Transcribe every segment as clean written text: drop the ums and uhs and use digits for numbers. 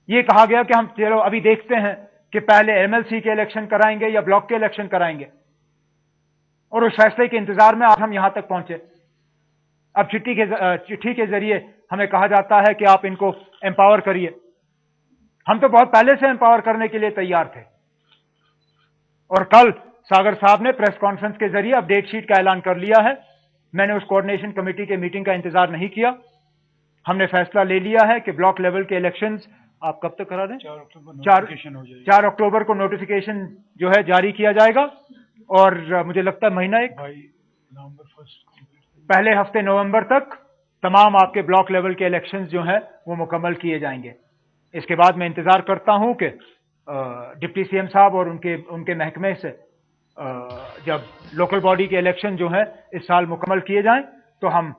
ये कहा गया कि हम चलो अभी देखते हैं कि पहले एमएलसी के इलेक्शन कराएंगे या ब्लॉक के इलेक्शन कराएंगे, और उस फैसले के इंतजार में आज हम यहां तक पहुंचे। अब चिट्ठी के जरिए हमें कहा जाता है कि आप इनको एम्पावर करिए। हम तो बहुत पहले से एम्पावर करने के लिए तैयार थे, और कल सागर साहब ने प्रेस कॉन्फ्रेंस के जरिए अपडेट शीट का ऐलान कर लिया है। मैंने उस कोऑर्डिनेशन कमेटी के मीटिंग का इंतजार नहीं किया। हमने फैसला ले लिया है कि ब्लॉक लेवल के इलेक्शंस आप कब तक करा दें? 4 अक्टूबर को नोटिफिकेशन जो है जारी किया जाएगा, और मुझे लगता है महीना एक पहले हफ्ते नवंबर तक तमाम आपके ब्लॉक लेवल के इलेक्शंस जो हैं वो मुकम्मल किए जाएंगे। इसके बाद मैं इंतजार करता हूं कि डिप्टी सीएम साहब और उनके महकमे से जब लोकल बॉडी के इलेक्शन जो है इस साल मुकम्मल किए जाएं, तो हम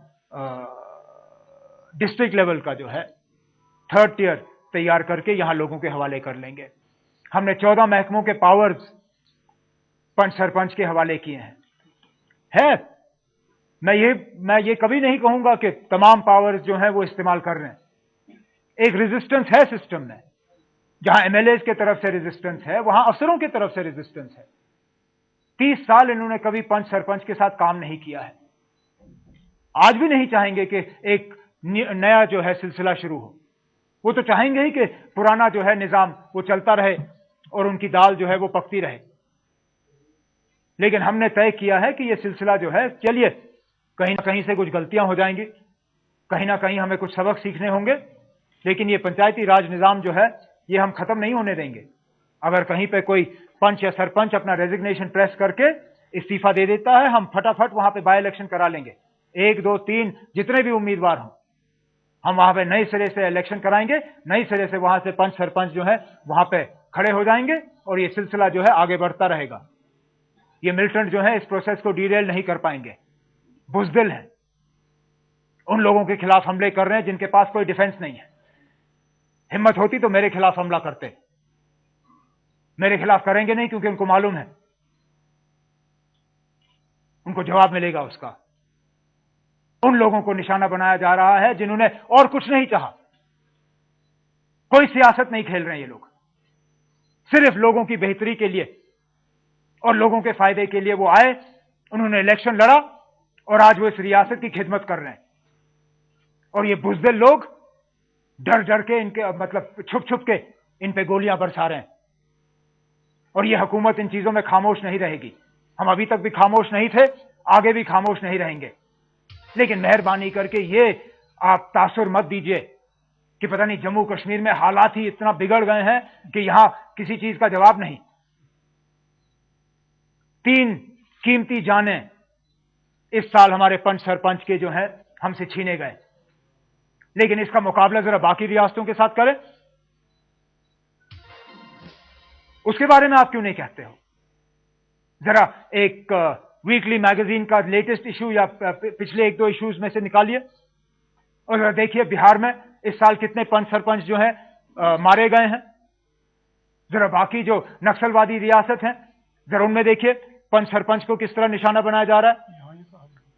डिस्ट्रिक्ट लेवल का जो है 3rd टियर तैयार करके यहां लोगों के हवाले कर लेंगे। हमने 14 महकमों के पावर्स पंच सरपंच के हवाले किए हैं। मैं ये कभी नहीं कहूंगा कि तमाम पावर्स जो हैं वो इस्तेमाल कर रहे हैं। एक रेजिस्टेंस है सिस्टम में, जहां एमएलए की तरफ से रेजिस्टेंस है, वहां अफसरों की तरफ से रेजिस्टेंस है। 30 साल इन्होंने कभी पंच सरपंच के साथ काम नहीं किया है, आज भी नहीं चाहेंगे कि एक नया जो है सिलसिला शुरू हो। वो तो चाहेंगे ही कि पुराना जो है निजाम वो चलता रहे और उनकी दाल जो है वो पकती रहे। लेकिन हमने तय किया है कि ये सिलसिला जो है, चलिए कहीं ना कहीं से कुछ गलतियां हो जाएंगी, कहीं ना कहीं हमें कुछ सबक सीखने होंगे, लेकिन ये पंचायती राज निजाम जो है ये हम खत्म नहीं होने देंगे। अगर कहीं पे कोई पंच या सरपंच अपना रेजिग्नेशन प्रेस करके इस्तीफा दे देता है, हम फटाफट वहां पे बाय इलेक्शन करा लेंगे। 1, 2, 3 जितने भी उम्मीदवार हों, हम वहां पे नए सिरे से इलेक्शन कराएंगे, नई सिरे से वहां से पंच सरपंच जो है वहां पे खड़े हो जाएंगे, और ये सिलसिला जो है आगे बढ़ता रहेगा। ये मिलिटेंट जो है इस प्रोसेस को डीरेल नहीं कर पाएंगे, बुजदिल हैं, उन लोगों के खिलाफ हमले कर रहे हैं जिनके पास कोई डिफेंस नहीं है। हिम्मत होती तो मेरे खिलाफ हमला करते, मेरे खिलाफ करेंगे नहीं, क्योंकि उनको मालूम है उनको जवाब मिलेगा उसका। उन लोगों को निशाना बनाया जा रहा है जिन्होंने और कुछ नहीं चाहा, कोई सियासत नहीं खेल रहे हैं ये लोग, सिर्फ लोगों की बेहतरी के लिए और लोगों के फायदे के लिए वो आए, उन्होंने इलेक्शन लड़ा और आज वो इस रियासत की खिदमत कर रहे हैं। और ये बुजदिल लोग डर डर के इनके मतलब छुप छुप के इन पे गोलियां बरसा रहे हैं, और ये हुकूमत इन चीजों में खामोश नहीं रहेगी। हम अभी तक भी खामोश नहीं थे, आगे भी खामोश नहीं रहेंगे। लेकिन मेहरबानी करके ये आप तासुर मत दीजिए कि पता नहीं जम्मू कश्मीर में हालात ही इतना बिगड़ गए हैं कि यहां किसी चीज का जवाब नहीं। 3 कीमती जानें इस साल हमारे पंच सरपंच के जो हैं हमसे छीने गए, लेकिन इसका मुकाबला जरा बाकी रियासतों के साथ करें। उसके बारे में आप क्यों नहीं कहते हो? जरा एक वीकली मैगजीन का लेटेस्ट इशू या पिछले 1-2 इश्यूज में से निकालिए और जरा देखिए बिहार में इस साल कितने पंच सरपंच जो हैं मारे गए हैं। जरा बाकी जो नक्सलवादी रियासत हैं जरा उनमें देखिए पंच सरपंच को किस तरह निशाना बनाया जा रहा है।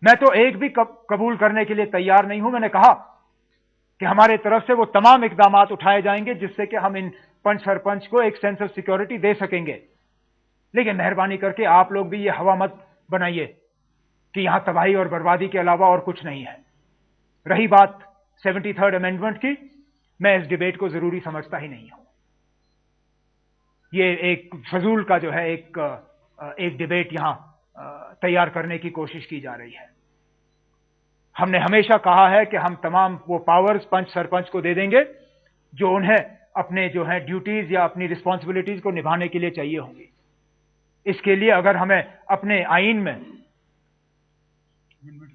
मैं तो एक भी कबूल करने के लिए तैयार नहीं हूं। मैंने कहा कि हमारे तरफ से वो तमाम इकदाम उठाए जाएंगे जिससे कि हम इन पंच सरपंच को एक सेंस ऑफ सिक्योरिटी दे सकेंगे। लेकिन मेहरबानी करके आप लोग भी ये हवा मत बनाइए कि यहां तबाही और बर्बादी के अलावा और कुछ नहीं है। रही बात 73rd अमेंडमेंट की, मैं इस डिबेट को जरूरी समझता ही नहीं हूं। ये एक फजूल का जो है एक डिबेट यहां तैयार करने की कोशिश की जा रही है। हमने हमेशा कहा है कि हम तमाम वो पावर्स पंच सरपंच को दे देंगे जो उन्हें अपने जो है ड्यूटीज या अपनी रिस्पॉन्सिबिलिटीज को निभाने के लिए चाहिए होंगी। इसके लिए अगर हमें अपने आईन में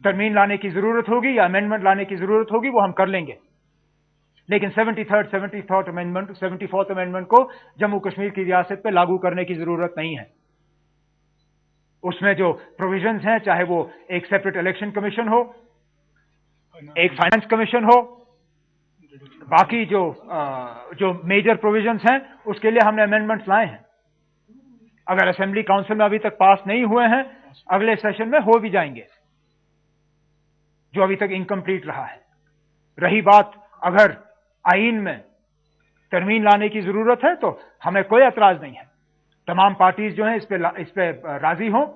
तरमीम लाने की जरूरत होगी या अमेंडमेंट लाने की जरूरत होगी वो हम कर लेंगे। लेकिन 73rd, 74th amendment, 74th amendment को जम्मू कश्मीर की रियासत पे लागू करने की जरूरत नहीं है। उसमें जो प्रोविजंस हैं, चाहे वो एक सेपरेट इलेक्शन कमीशन हो, एक फाइनेंस कमीशन हो, बाकी जो मेजर प्रोविजंस हैं उसके लिए हमने अमेंडमेंट्स लाए हैं। अगर असेंबली काउंसिल में अभी तक पास नहीं हुए हैं, अगले सेशन में हो भी जाएंगे, जो अभी तक इनकम्प्लीट रहा है। रही बात अगर आईन में तरमीम लाने की जरूरत है तो हमें कोई एतराज नहीं है। तमाम पार्टीज जो हैं इस पे राजी हों।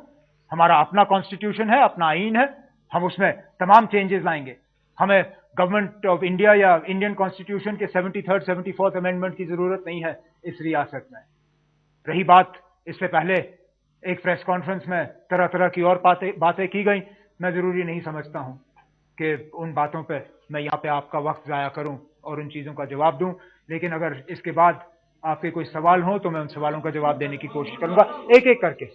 हमारा अपना कॉन्स्टिट्यूशन है, अपना आईन है, हम उसमें तमाम चेंजेस लाएंगे। हमें गवर्नमेंट ऑफ इंडिया या इंडियन कॉन्स्टिट्यूशन के 73rd 74th अमेंडमेंट की जरूरत नहीं है इस रियासत में। रही बात, इससे पहले एक प्रेस कॉन्फ्रेंस में तरह तरह की और बातें की गई। मैं जरूरी नहीं समझता हूं कि उन बातों पे मैं यहाँ पे आपका वक्त जाया करूं और उन चीजों का जवाब दूं, लेकिन अगर इसके बाद आपके कोई सवाल हो तो मैं उन सवालों का जवाब देने की कोशिश करूंगा एक एक करके।